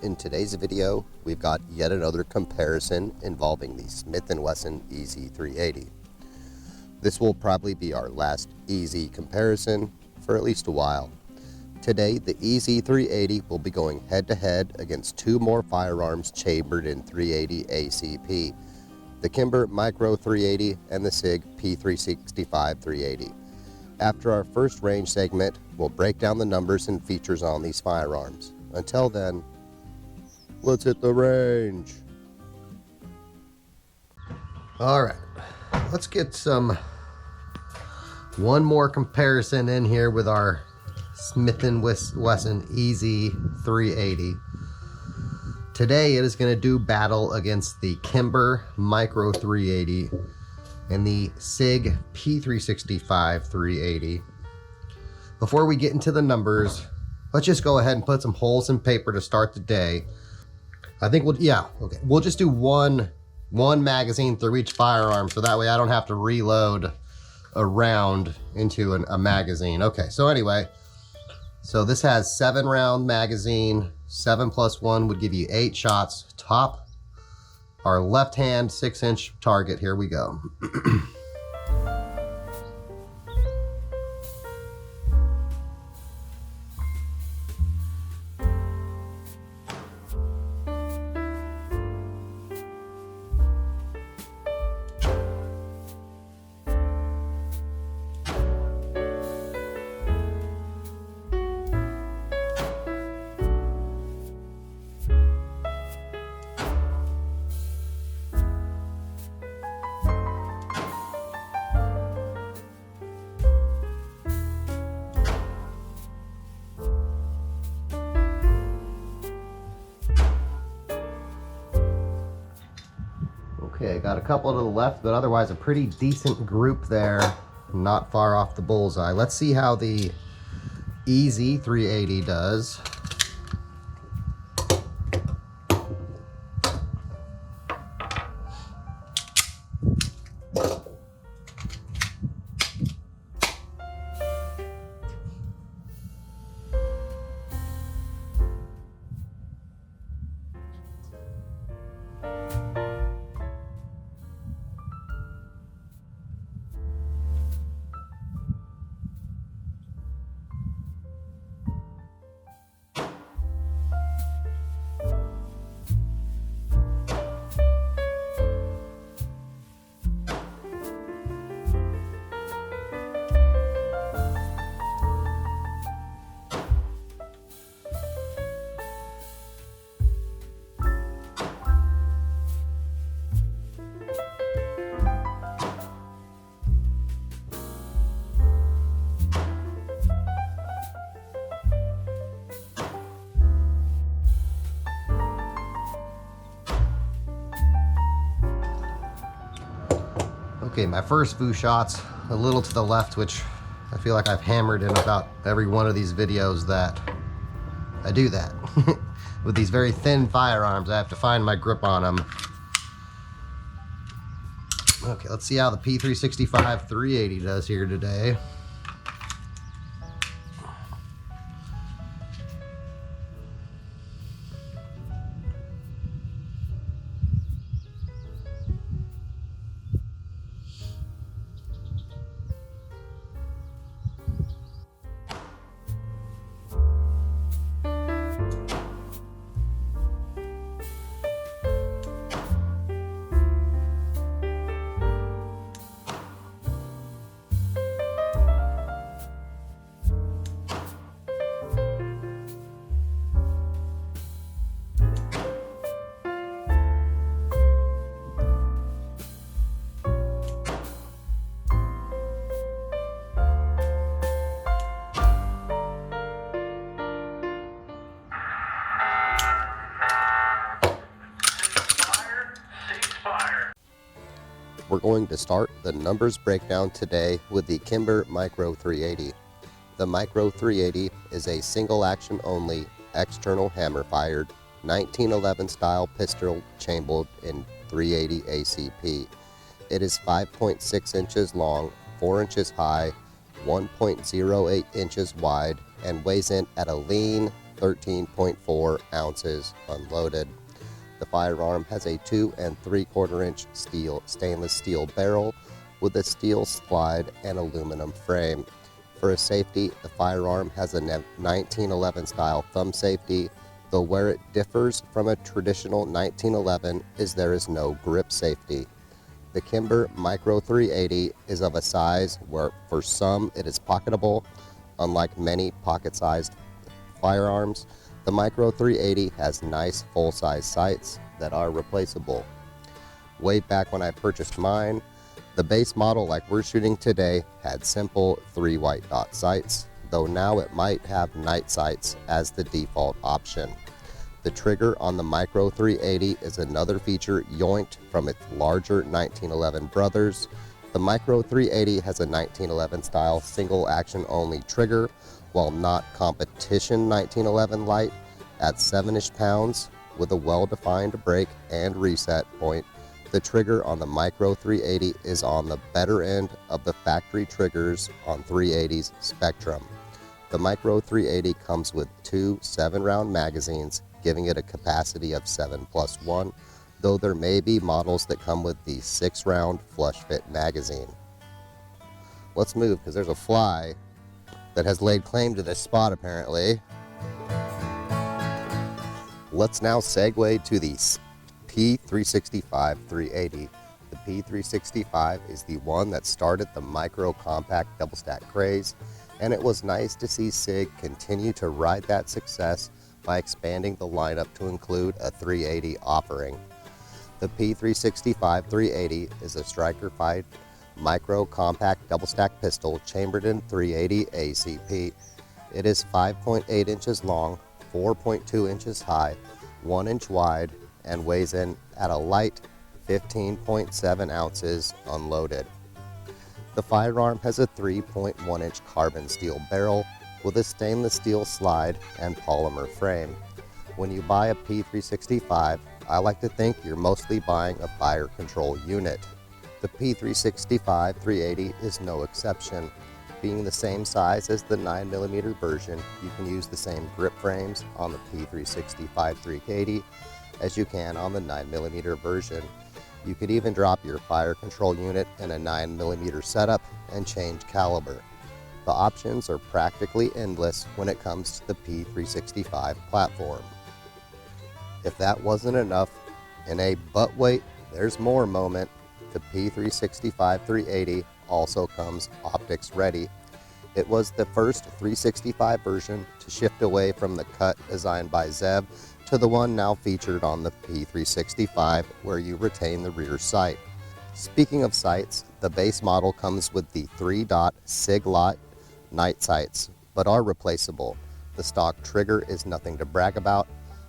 In today's video, we've got yet another comparison involving the Smith & Wesson EZ380. This will probably be our last EZ comparison for at least a while. Today, the EZ380 will be going head-to-head against two more firearms chambered in 380 ACP, the Kimber Micro 380 and the Sig P365 380. After our first range segment, we'll break down the numbers and features on these firearms. Until then, let's hit the range. All right, let's get one more comparison in here with our Smith & Wesson EZ380. Today it is going to do battle against the Kimber Micro 380 and the Sig P365 380. Before we get into the numbers, let's just go ahead and put some holes in paper to start the day. I think we'll just do one magazine through each firearm, so that way I don't have to reload a round into a magazine. Okay, so anyway, so this has 7-round magazine. 7 plus 1 would give you 8 shots. Top, our left hand 6-inch target. Here we go. Okay, got a couple to the left, but otherwise a pretty decent group there, not far off the bullseye. Let's see how the EZ380 does. Okay, my first few shots a little to the left, which I feel like I've hammered in about every one of these videos that I do that. With these very thin firearms, I have to find my grip on them. Okay, let's see how the P365 380 does here today. We're going to start the numbers breakdown today with the Kimber Micro 380. The Micro 380 is a single action only, external hammer fired, 1911 style pistol chambered in 380 ACP. It is 5.6 inches long, 4 inches high, 1.08 inches wide, and weighs in at a lean 13.4 ounces unloaded. The firearm has a 2 3/4 inch stainless steel barrel with a steel slide and aluminum frame. For a safety, the firearm has a 1911 style thumb safety, though where it differs from a traditional 1911 is there is no grip safety. The Kimber Micro 380 is of a size where for some it is pocketable. Unlike many pocket-sized firearms, the Micro 380 has nice full-size sights that are replaceable. Way back when I purchased mine, the base model like we're shooting today had simple 3 white dot sights, though now it might have night sights as the default option. The trigger on the Micro 380 is another feature yoinked from its larger 1911 brothers. The Micro 380 has a 1911 style single action only trigger, while not competition 1911 light at 7-ish pounds with a well-defined break and reset point. The trigger on the Micro 380 is on the better end of the factory triggers on 380's spectrum. The Micro 380 comes with 2 7-round magazines, giving it a capacity of 7+1, though there may be models that come with the 6-round flush fit magazine. Let's move because there's a fly that has laid claim to this spot apparently. Let's now segue to the P365 380. The P365 is the one that started the micro compact double stack craze, and it was nice to see Sig continue to ride that success by expanding the lineup to include a 380 offering. The P365 380 is a striker-fied micro compact double stack pistol chambered in 380 ACP. It is 5.8 inches long, 4.2 inches high, 1 inch wide, and weighs in at a light 15.7 ounces unloaded. The firearm has a 3.1 inch carbon steel barrel with a stainless steel slide and polymer frame. When you buy a P365, I like to think you're mostly buying a fire control unit. The P365 380 is no exception. Being the same size as the 9mm version, you can use the same grip frames on the P365 380 as you can on the 9mm version. You could even drop your fire control unit in a 9mm setup and change caliber. The options are practically endless when it comes to the P365 platform. If that wasn't enough, in a but wait, there's more moment, the P365 380 also comes optics ready. It was the first 365 version to shift away from the cut designed by Zeb to the one now featured on the P365 where you retain the rear sight. Speaking of sights, the base model comes with the 3-dot Sig Lot night sights, but are replaceable. The stock trigger is nothing to brag about.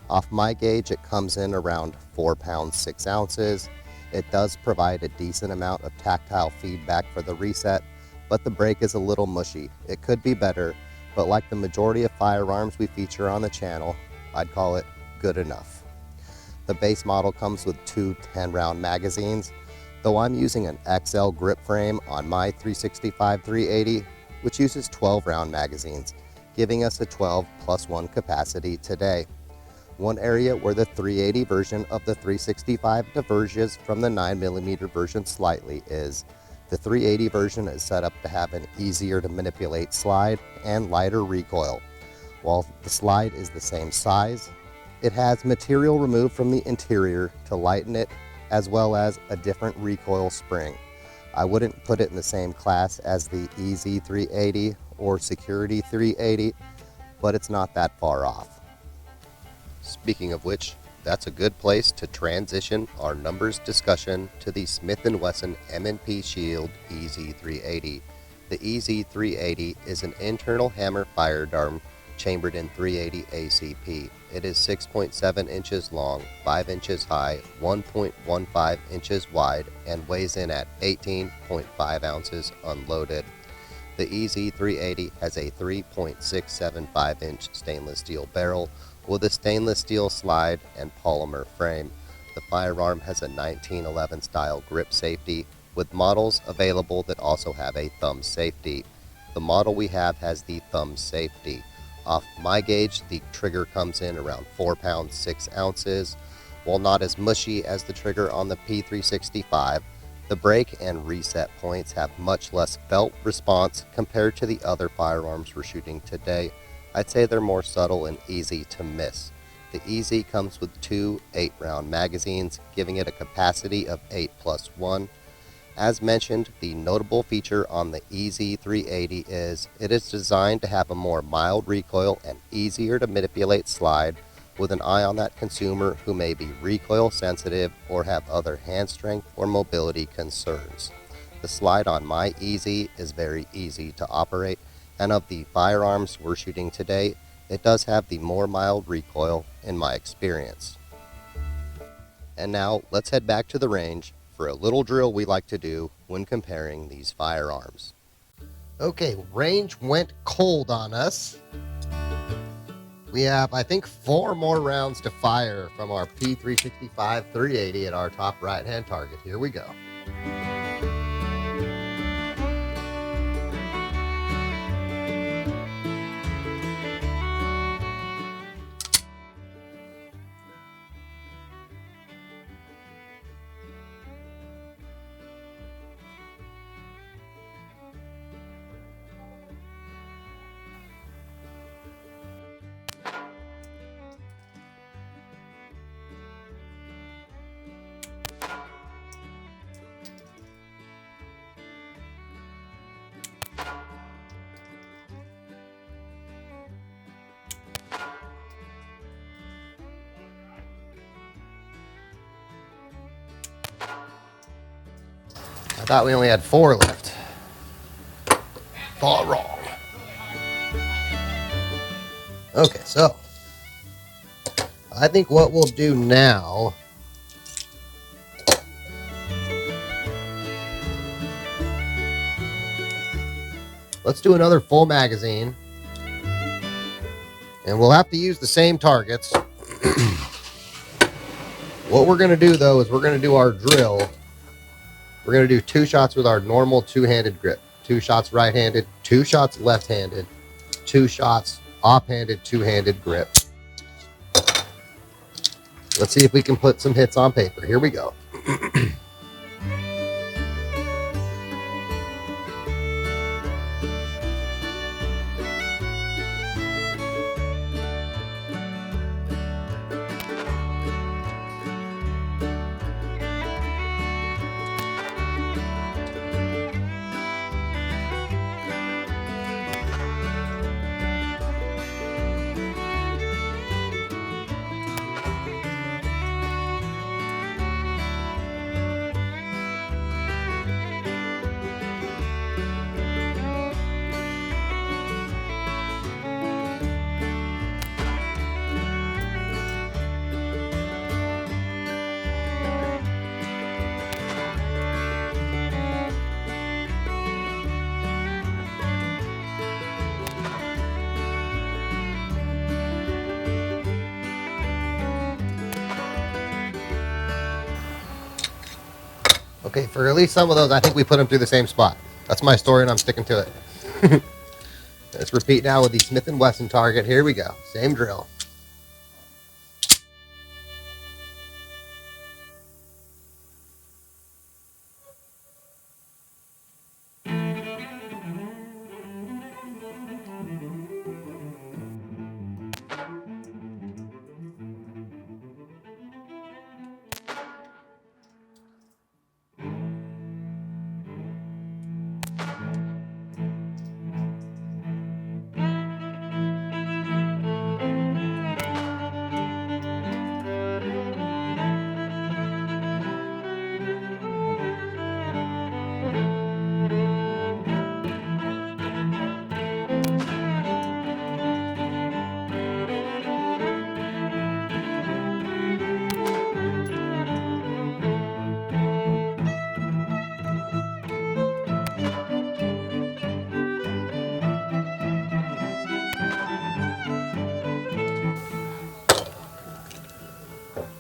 Off my gauge, it comes in around 4 pounds 6 ounces. It does provide a decent amount of tactile feedback for the reset, but the break is a little mushy. It could be better, but like the majority of firearms we feature on the channel, I'd call it good enough. The base model comes with 2 10-round magazines, though I'm using an XL grip frame on my 365 380, which uses 12-round magazines, giving us a 12+1 capacity today. One area where the 380 version of the 365 diverges from the 9mm version slightly is the 380 version is set up to have an easier to manipulate slide and lighter recoil. While the slide is the same size, it has material removed from the interior to lighten it, as well as a different recoil spring. I wouldn't put it in the same class as the EZ 380 or Security 380, but it's not that far off. Speaking of which, that's a good place to transition our numbers discussion to the Smith & Wesson M&P Shield EZ 380. The EZ 380 is an internal hammer firearm chambered in 380 ACP. It is 6.7 inches long, 5 inches high, 1.15 inches wide, and weighs in at 18.5 ounces unloaded. The EZ 380 has a 3.675 inch stainless steel barrel with a stainless steel slide and polymer frame. The firearm has a 1911 style grip safety, with models available that also have a thumb safety. The model we have has the thumb safety. Off my gauge, the trigger comes in around 4 pounds 6 ounces. While not as mushy as the trigger on the P365, the break and reset points have much less felt response compared to the other firearms we're shooting today. I'd say they're more subtle and easy to miss. The EZ comes with 2 8-round magazines, giving it a capacity of 8+1. As mentioned, the notable feature on the EZ380 is it is designed to have a more mild recoil and easier to manipulate slide, with an eye on that consumer who may be recoil sensitive or have other hand strength or mobility concerns. The slide on my EZ is very easy to operate, and of the firearms we're shooting today, it does have the more mild recoil in my experience. And now let's head back to the range for a little drill we like to do when comparing these firearms. Okay, range went cold on us. We have, I think, 4 more rounds to fire from our P365 380 at our top right-hand target. Here we go. I thought we only had 4 left. Thought wrong. Okay, so I think what we'll do now let's do another full magazine, and we'll have to use the same targets. What we're going to do though is we're going to do our drill. We're going to do 2 shots with our normal 2-handed grip. 2 shots right-handed, 2 shots left-handed, 2 shots off-handed, 2-handed grip. Let's see if we can put some hits on paper. Here we go. Okay, for at least some of those, I think we put them through the same spot. That's my story, and I'm sticking to it. Let's repeat now with the Smith & Wesson target. Here we go. Same drill.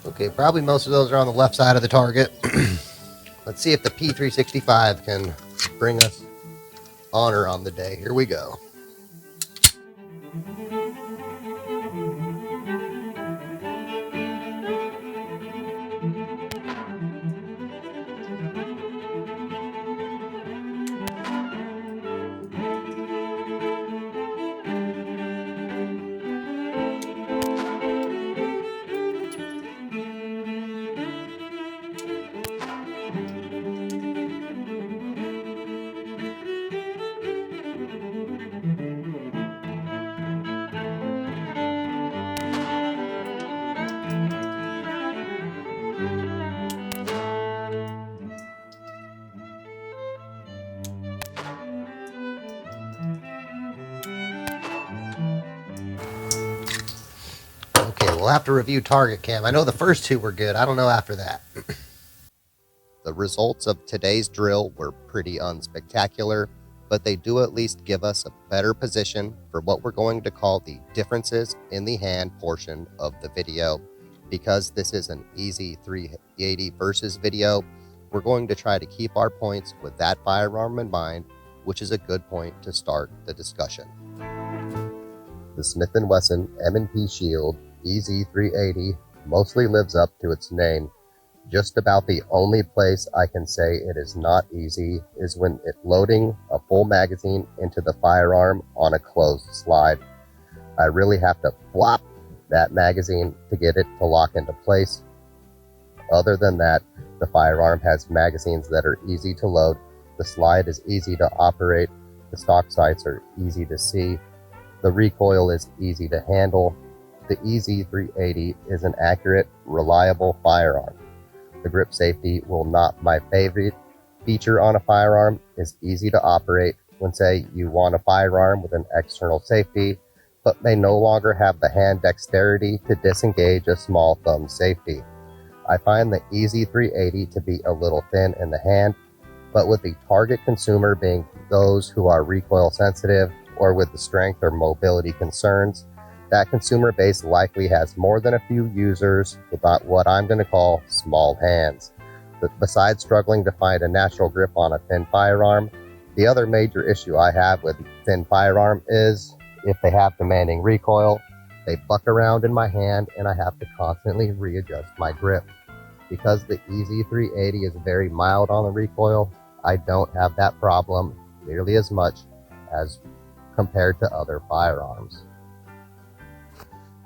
Okay, probably most of those are on the left side of the target. Let's see if the P365 can bring us honor on the day. Here we go. We'll have to review target cam. I know the first two were good. I don't know after that. The results of today's drill were pretty unspectacular, but they do at least give us a better position for what we're going to call the differences in the hand portion of the video. Because this is an EZ 380 versus video, we're going to try to keep our points with that firearm in mind, which is a good point to start the discussion. The Smith & Wesson M&P Shield EZ 380 mostly lives up to its name. Just about the only place I can say it is not easy is when loading a full magazine into the firearm on a closed slide. I really have to flop that magazine to get it to lock into place. Other than that, the firearm has magazines that are easy to load, the slide is easy to operate, the stock sights are easy to see, the recoil is easy to handle. The EZ 380 is an accurate, reliable firearm. The grip safety, while not my favorite feature on a firearm, is easy to operate when, say, you want a firearm with an external safety, but may no longer have the hand dexterity to disengage a small thumb safety. I find the EZ 380 to be a little thin in the hand, but with the target consumer being those who are recoil sensitive or with the strength or mobility concerns, that consumer base likely has more than a few users with what I'm going to call small hands. But besides struggling to find a natural grip on a thin firearm, the other major issue I have with thin firearm is if they have demanding recoil, they buck around in my hand and I have to constantly readjust my grip. Because the EZ 380 is very mild on the recoil, I don't have that problem nearly as much as compared to other firearms.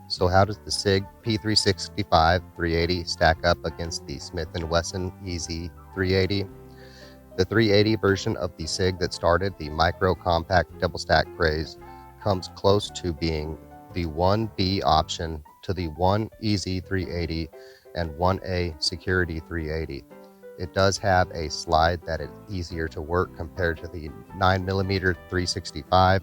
So how does the Sig P365 380 stack up against the Smith & Wesson EZ 380? The 380 version of the Sig that started the micro compact double stack craze comes close to being the 1B option to the 1 EZ 380 and 1A Security 380. It does have a slide that is easier to work compared to the 9mm 365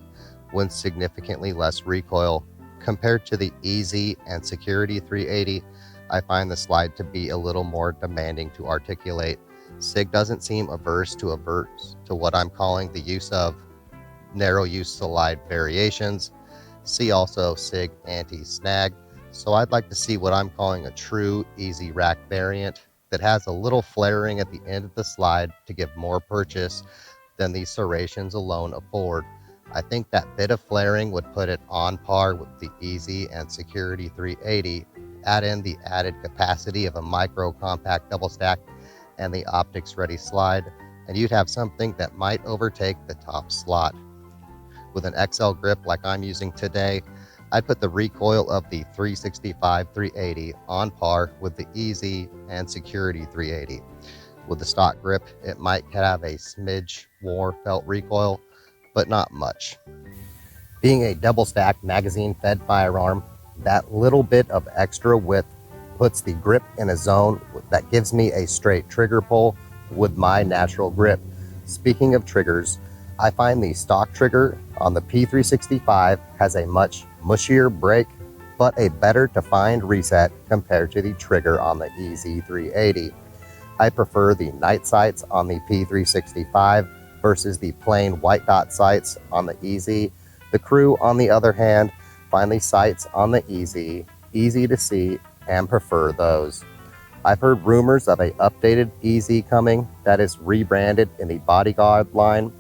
with significantly less recoil. Compared to the EZ and Security 380, I find the slide to be a little more demanding to articulate. Sig doesn't seem averse to what I'm calling the use of narrow use slide variations. See also Sig anti-snag. So I'd like to see what I'm calling a true EZ rack variant that has a little flaring at the end of the slide to give more purchase than the serrations alone afford. I think that bit of flaring would put it on par with the EZ and Security 380, add in the added capacity of a micro compact double stack and the optics ready slide, and you'd have something that might overtake the top slot. With an XL grip like I'm using today, I'd put the recoil of the 365 380 on par with the EZ and Security 380. With the stock grip, it might have a smidge more felt recoil, but not much. Being a double stack magazine fed firearm, that little bit of extra width puts the grip in a zone that gives me a straight trigger pull with my natural grip. Speaking of triggers, I find the stock trigger on the P365 has a much mushier break, but a better defined reset compared to the trigger on the EZ380. I prefer the night sights on the P365 versus the plain white dot sights on the EZ. The crew, on the other hand, find the sights on the EZ easy to see and prefer those. I've heard rumors of a updated EZ coming that is rebranded in the Bodyguard line.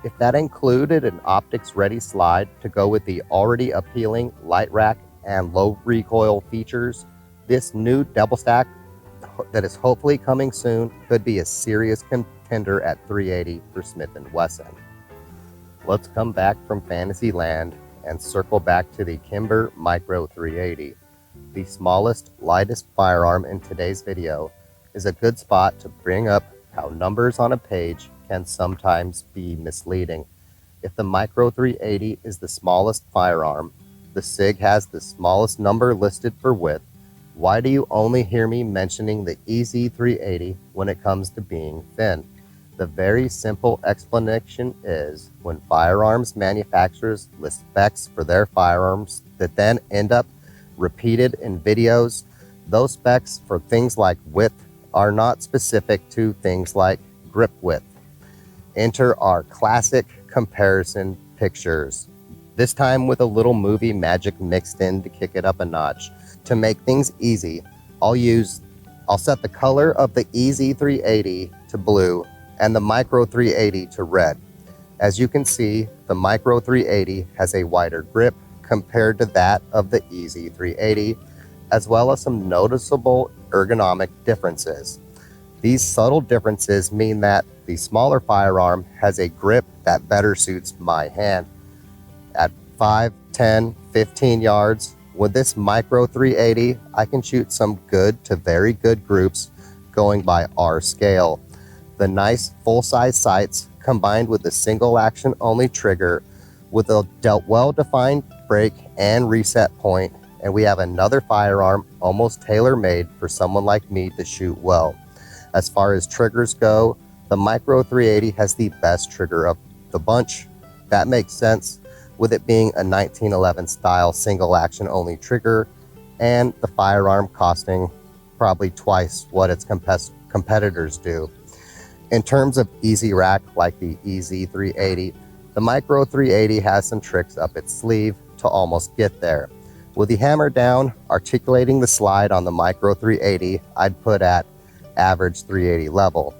If that included an optics ready slide to go with the already appealing light rack and low recoil features, this new double stack that is hopefully coming soon could be a serious contender at 380 for Smith & Wesson. Let's come back from fantasy land and circle back to the Kimber Micro 380. The smallest, lightest firearm in today's video is a good spot to bring up how numbers on a page can sometimes be misleading. If the Micro 380 is the smallest firearm, the Sig has the smallest number listed for width, why do you only hear me mentioning the EZ 380 when it comes to being thin? The very simple explanation is when firearms manufacturers list specs for their firearms that then end up repeated in videos, those specs for things like width are not specific to things like grip width. Enter our classic comparison pictures, this time with a little movie magic mixed in to kick it up a notch. To make things easy, I'll set the color of the EZ 380 to blue and the Micro 380 to red. As you can see, the Micro 380 has a wider grip compared to that of the EZ 380, as well as some noticeable ergonomic differences. These subtle differences mean that the smaller firearm has a grip that better suits my hand. At 5, 10, 15 yards, with this Micro 380, I can shoot some good to very good groups going by our scale. The nice full-size sights combined with the single action only trigger with a well-defined break and reset point, and we have another firearm almost tailor-made for someone like me to shoot well. As far as triggers go, the Micro 380 has the best trigger of the bunch. That makes sense with it being a 1911 style single action only trigger and the firearm costing probably twice what its competitors do. In terms of easy rack like the EZ 380, the Micro 380 has some tricks up its sleeve to almost get there. With the hammer down, articulating the slide on the Micro 380, I'd put at average 380 level.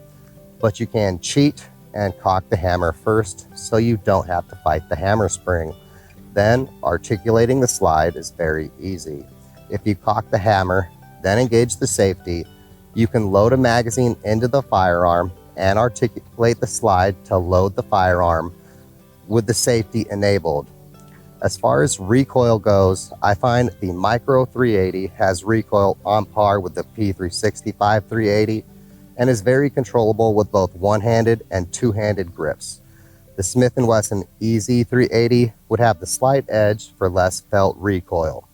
But you can cheat and cock the hammer first so you don't have to fight the hammer spring. Then articulating the slide is very easy. If you cock the hammer, then engage the safety, you can load a magazine into the firearm and articulate the slide to load the firearm with the safety enabled. As far as recoil goes, I find the Micro 380 has recoil on par with the P365 380 and is very controllable with both one-handed and two-handed grips. The Smith & Wesson EZ 380 would have the slight edge for less felt recoil.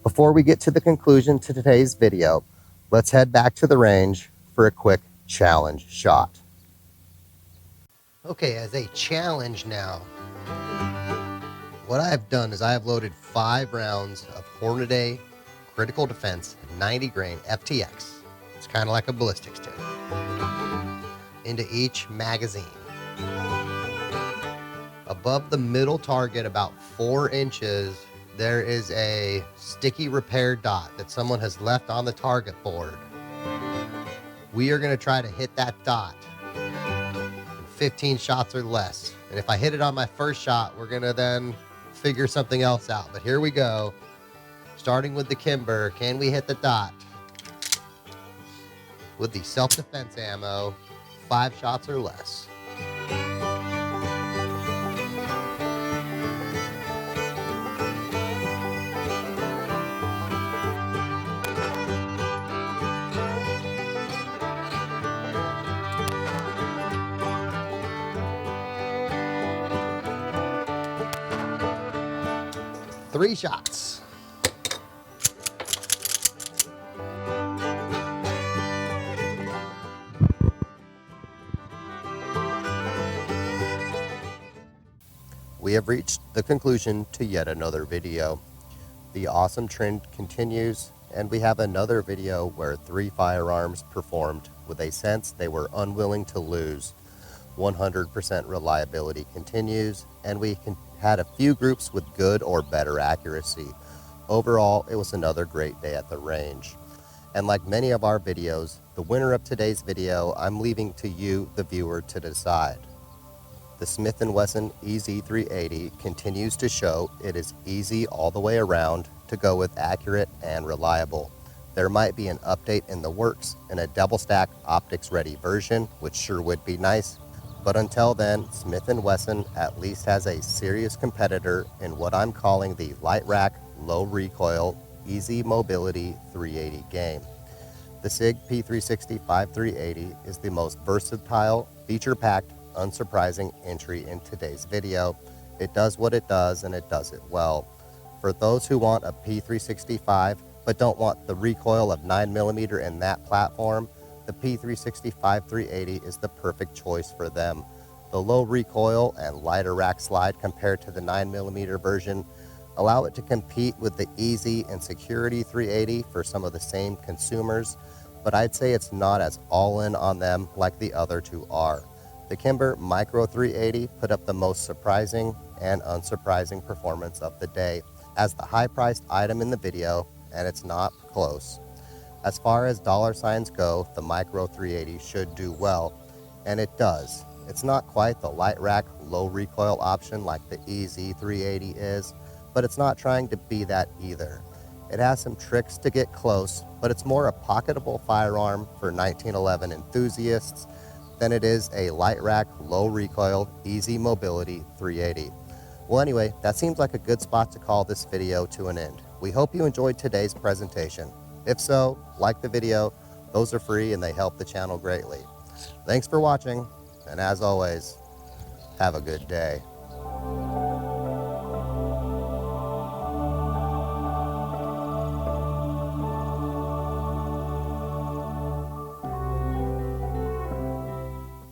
Before we get to the conclusion to today's video, let's head back to the range for a quick challenge shot. Okay, as a challenge now, what I've done is I have loaded 5 rounds of Hornady Critical Defense 90 grain FTX. It's kind of like a ballistics tip into each magazine. Above the middle target, about 4 inches, there is a sticky repair dot that someone has left on the target board. We are going to try to hit that dot in 15 shots or less. And if I hit it on my first shot, we're going to then figure something else out. But here we go. Starting with the Kimber, can we hit the dot with the self-defense ammo, 5 shots or less? Three shots. We have reached the conclusion to yet another video. The awesome trend continues, and we have another video where 3 firearms performed with a sense they were unwilling to lose. 100% reliability continues, and we had a few groups with good or better accuracy. Overall, it was another great day at the range. And like many of our videos, the winner of today's video, I'm leaving to you, the viewer, to decide. The Smith & Wesson EZ 380 continues to show it is easy all the way around to go with accurate and reliable. There might be an update in the works in a double stack optics ready version, which sure would be nice. But until then, Smith & Wesson at least has a serious competitor in what I'm calling the light rack, low recoil, easy mobility 380 game. The Sig P365 380 is the most versatile, feature-packed, unsurprising entry in today's video. It does what it does, and it does it well. For those who want a P365 but don't want the recoil of 9mm in that platform, the P365 380 is the perfect choice for them. The low recoil and lighter rack slide compared to the 9mm version allow it to compete with the EZ and Security 380 for some of the same consumers, but I'd say it's not as all-in on them like the other two are. The Kimber Micro 380 put up the most surprising and unsurprising performance of the day as the high-priced item in the video, and it's not close. As far as dollar signs go, the Micro 380 should do well, and it does. It's not quite the light rack, low recoil option like the EZ 380 is, but it's not trying to be that either. It has some tricks to get close, but it's more a pocketable firearm for 1911 enthusiasts than it is a light rack, low recoil, easy mobility 380. Well anyway, that seems like a good spot to call this video to an end. We hope you enjoyed today's presentation. If so, like the video. Those are free and they help the channel greatly. Thanks for watching, and as always, have a good day.